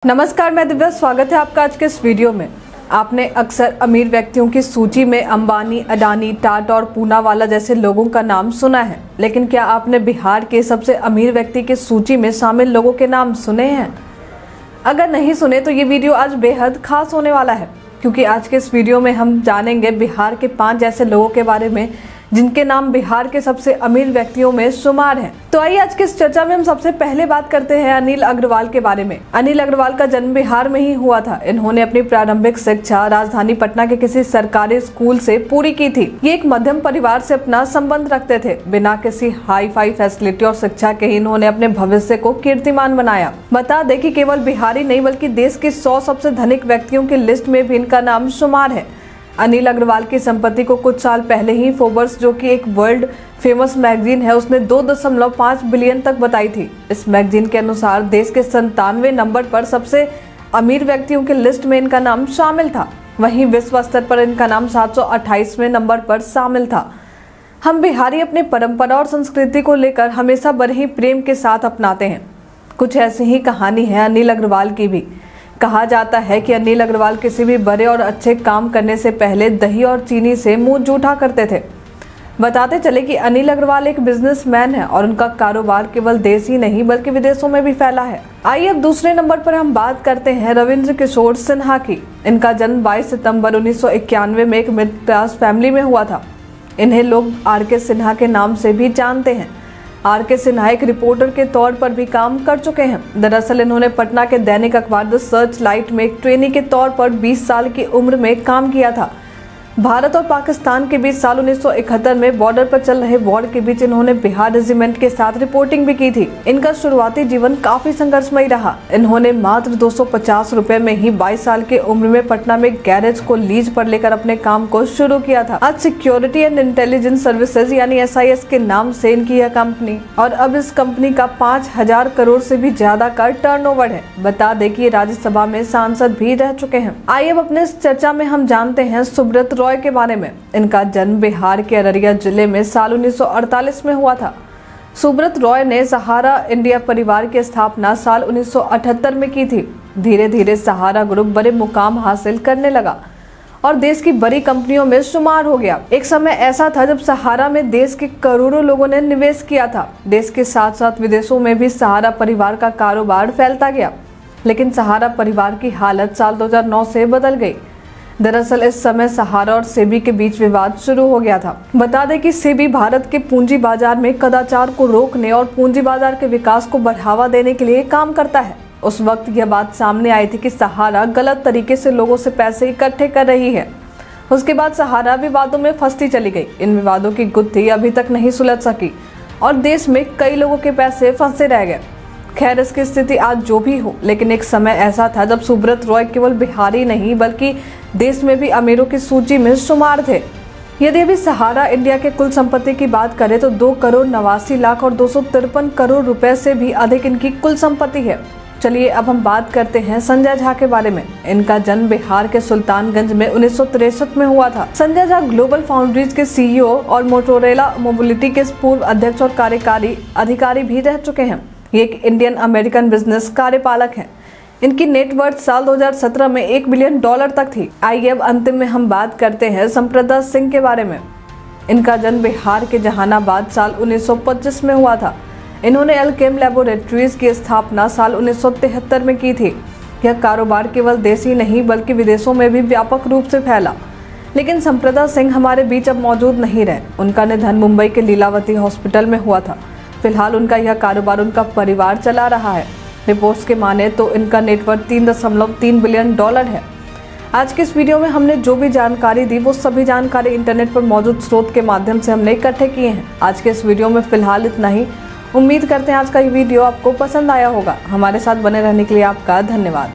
नमस्कार, मैं दिव्या। स्वागत है आपका आज के इस वीडियो में। आपने अक्सर अमीर व्यक्तियों की सूची में अंबानी, अडानी, टाटा और पूनावाला जैसे लोगों का नाम सुना है, लेकिन क्या आपने बिहार के सबसे अमीर व्यक्ति की सूची में शामिल लोगों के नाम सुने हैं? अगर नहीं सुने तो ये वीडियो आज बेहद खास होने वाला है, क्योंकि आज के इस वीडियो में हम जानेंगे बिहार के 5 ऐसे लोगों के बारे में जिनके नाम बिहार के सबसे अमीर व्यक्तियों में शुमार हैं। तो आइए आज की इस चर्चा में हम सबसे पहले बात करते हैं अनिल अग्रवाल के बारे में। अनिल अग्रवाल का जन्म बिहार में ही हुआ था। इन्होंने अपनी प्रारंभिक शिक्षा राजधानी पटना के किसी सरकारी स्कूल से पूरी की थी। ये एक मध्यम परिवार से अपना संबंध रखते थे। बिना किसी हाई फाई फैसिलिटी और शिक्षा के ही इन्होंने अपने भविष्य को कीर्तिमान बनाया। बता दें कि केवल बिहारी नहीं बल्कि देश के 100 सबसे धनिक व्यक्तियों की लिस्ट में भी इनका नाम शुमार है। अनिल अग्रवाल की संपत्ति को कुछ साल पहले ही फोर्ब्स, जो कि एक वर्ल्ड फेमस मैगजीन है, उसने 2.5 बिलियन तक बताई थी। इस मैगजीन के अनुसार देश के 97वें नंबर पर सबसे अमीर व्यक्तियों की लिस्ट में इनका नाम शामिल था। वहीं विश्व स्तर पर इनका नाम 728वें नंबर पर शामिल था। हम बिहारी अपनी परंपरा और संस्कृति को लेकर हमेशा बड़े ही प्रेम के साथ अपनाते हैं। कुछ ऐसी ही कहानी है अनिल अग्रवाल की भी। कहा जाता है कि अनिल अग्रवाल किसी भी बड़े और अच्छे काम करने से पहले दही और चीनी से मुंह जूठा करते थे। बताते चले कि अनिल अग्रवाल एक बिजनेसमैन है और उनका कारोबार केवल देश ही नहीं बल्कि विदेशों में भी फैला है। आइए अब दूसरे नंबर पर हम बात करते हैं रविंद्र किशोर सिन्हा की। इनका जन्म 22 सितंबर 1991 में एक मिडिल क्लास फैमिली में हुआ था। इन्हें लोग आर.के. सिन्हा के नाम से भी जानते हैं। आर.के. सिन्हा एक रिपोर्टर के तौर पर भी काम कर चुके हैं। दरअसल इन्होंने पटना के दैनिक अखबार द सर्च लाइट में एक ट्रेनी के तौर पर 20 साल की उम्र में काम किया था। भारत और पाकिस्तान के बीच साल 1971 में बॉर्डर पर चल रहे वॉर के बीच इन्होंने बिहार रेजिमेंट के साथ रिपोर्टिंग भी की थी। इनका शुरुआती जीवन काफी संघर्षमयी रहा। इन्होंने मात्र 250 रुपए में ही 22 साल की उम्र में पटना में गैरेज को लीज पर लेकर अपने काम को शुरू किया था। आज सिक्योरिटी एंड इंटेलिजेंस सर्विसेज यानी SIS के नाम से इनकी यह कंपनी, और अब इस कंपनी का 5000 करोड़ से भी ज्यादा का टर्नओवर है। बता दें कि राज्यसभा में सांसद भी रह चुके हैं। आइए अब अपने इस चर्चा में हम जानते हैं सुब्रत रॉय के बारे में। इनका जन्म बिहार के अररिया जिले में साल 1948 में हुआ था। सुब्रत रॉय ने सहारा इंडिया परिवार की स्थापना साल 1978 में की थी। धीरे धीरे सहारा ग्रुप बड़े मुकाम हासिल करने लगा और देश की बड़ी कंपनियों में शुमार हो गया। एक समय ऐसा था जब सहारा में देश के करोड़ों लोगों ने निवेश किया था। देश के साथ साथ विदेशों में भी सहारा परिवार का कारोबार फैलता गया, लेकिन सहारा परिवार की हालत साल 2009 से बदल गई। दरअसल इस समय सहारा और सेबी के बीच विवाद शुरू हो गया था। बता दें कि सेबी भारत के पूंजी बाजार में कदाचार को रोकने और पूंजी बाजार के विकास को बढ़ावा देने के लिए काम करता है। उस वक्त यह बात सामने आई थी कि सहारा गलत तरीके से लोगों से पैसे इकट्ठे कर रही है। उसके बाद सहारा विवादों में फंसती चली गई। इन विवादों की गुत्थी अभी तक नहीं सुलझ सकी और देश में कई लोगों के पैसे फंसे रह गए। खैर, इसकी स्थिति आज जो भी हो, लेकिन एक समय ऐसा था जब सुब्रत रॉय केवल बिहारी नहीं बल्कि देश में भी अमीरों की सूची में शुमार थे। यदि अभी सहारा इंडिया के कुल संपत्ति की बात करें तो 2,89,00,000 और 253 करोड़ रुपए से भी अधिक इनकी कुल संपत्ति है। चलिए अब हम बात करते हैं संजय झा के बारे में। इनका जन्म बिहार के सुल्तानगंज में 1963 में हुआ था। संजय झा ग्लोबल फाउंड्रीज के CEO और मोटोरोला मोबिलिटी के पूर्व अध्यक्ष और कार्यकारी अधिकारी भी रह चुके हैं। ये एक इंडियन अमेरिकन बिजनेस कार्यपालक हैं। इनकी नेटवर्थ साल 2017 में $1 बिलियन तक थी। आइए अब अंतिम में हम बात करते हैं संप्रदा सिंह के बारे में। इनका जन्म बिहार के जहानाबाद साल 1925 में हुआ था। इन्होंने अल्केम लैबोरेटरीज की स्थापना साल 1973 में की थी। यह कारोबार केवल देश ही नहीं बल्कि विदेशों में भी व्यापक रूप से फैला। लेकिन संप्रदा सिंह हमारे बीच अब मौजूद नहीं रहे। उनका निधन मुंबई के लीलावती हॉस्पिटल में हुआ था। फिलहाल उनका यह कारोबार उनका परिवार चला रहा है। रिपोर्ट्स के माने तो इनका नेटवर्थ $3.3 बिलियन है। आज के इस वीडियो में हमने जो भी जानकारी दी वो सभी जानकारी इंटरनेट पर मौजूद स्रोत के माध्यम से हमने इकट्ठे किए हैं। आज के इस वीडियो में फिलहाल इतना ही। उम्मीद करते हैं आज का ये वीडियो आपको पसंद आया होगा। हमारे साथ बने रहने के लिए आपका धन्यवाद।